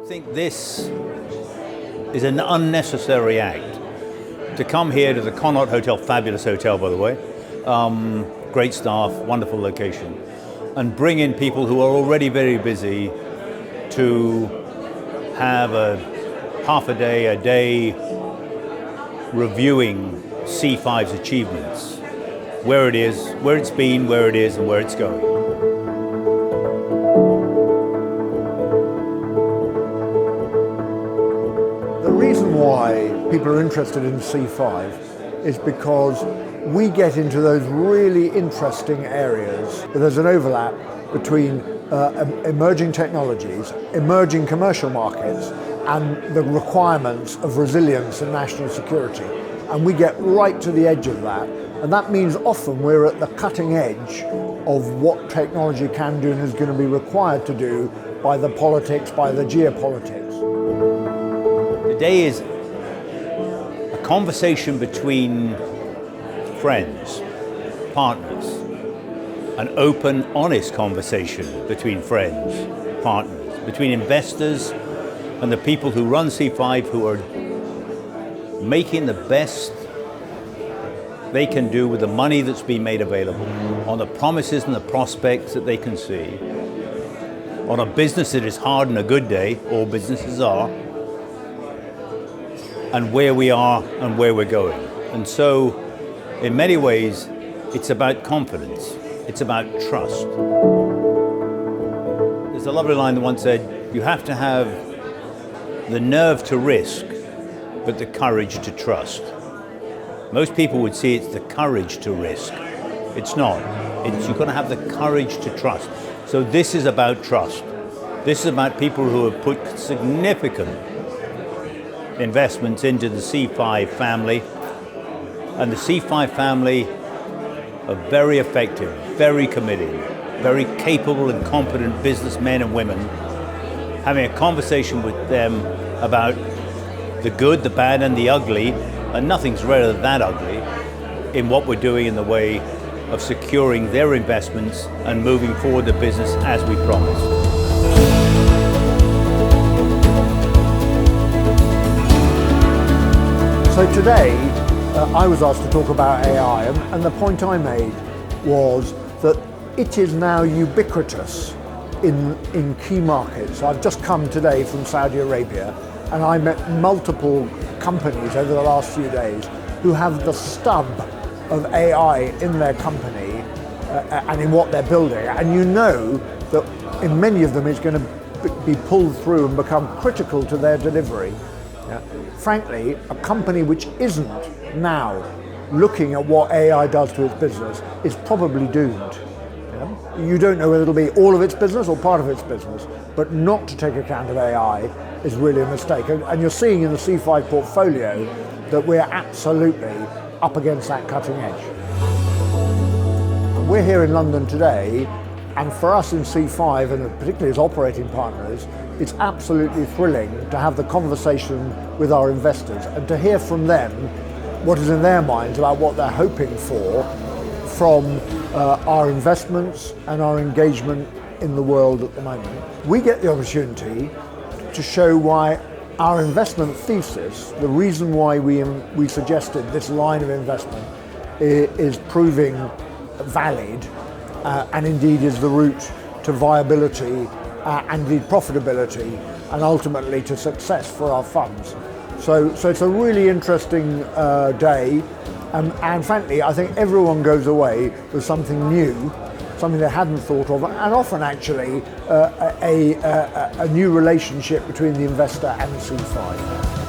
think this is an unnecessary act. To come here to the Connaught Hotel, fabulous hotel by the way, great staff, wonderful location, and bring in people who are already very busy to have a half a day reviewing C5's achievements, where it is, where it's been, where it is, and where it's going. The reason why people are interested in C5 is because we get into those really interesting areas where there's an overlap between emerging technologies, emerging commercial markets, and the requirements of resilience and national security. And we get right to the edge of that. And that means often we're at the cutting edge of what technology can do and is going to be required to do by the politics, by the geopolitics. Today is a conversation between friends, partners, an open, honest conversation between friends, partners, between investors and the people who run C5, who are making the best they can do with the money that's been made available, on the promises and the prospects that they can see, on a business that is hard and a good day, all businesses are, and where we are and where we're going. And so, in many ways, it's about confidence. It's about trust. There's a lovely line that once said, you have to have the nerve to risk, but the courage to trust. Most people would see it's the courage to risk. It's not. You've got to have the courage to trust. So this is about trust. This is about people who have put significant investments into the C5 family. And the C5 family are very effective, very committed, very capable and competent businessmen and women, having a conversation with them about the good, the bad, and the ugly, and nothing's rather that ugly, in what we're doing in the way of securing their investments and moving forward the business as we promised. So today, I was asked to talk about AI, and the point I made was that it is now ubiquitous in key markets. I've just come today from Saudi Arabia, and I met multiple companies over the last few days who have the stub of AI in their company and in what they're building. And you know that in many of them it's going to be pulled through and become critical to their delivery. Frankly, a company which isn't now looking at what AI does to its business is probably doomed. You don't know whether it'll be all of its business or part of its business, but not to take account of AI is really a mistake. And you're seeing in the C5 portfolio that we're absolutely up against that cutting edge. We're here in London today, and for us in C5, and particularly as operating partners, it's absolutely thrilling to have the conversation with our investors and to hear from them what is in their minds about what they're hoping for from our investments and our engagement in the world at the moment. We get the opportunity to show why our investment thesis, the reason why we suggested this line of investment is proving valid and indeed is the route to viability and indeed profitability and ultimately to success for our funds. So it's a really interesting day, and frankly I think everyone goes away with something new, something they hadn't thought of, and often actually a new relationship between the investor and C5.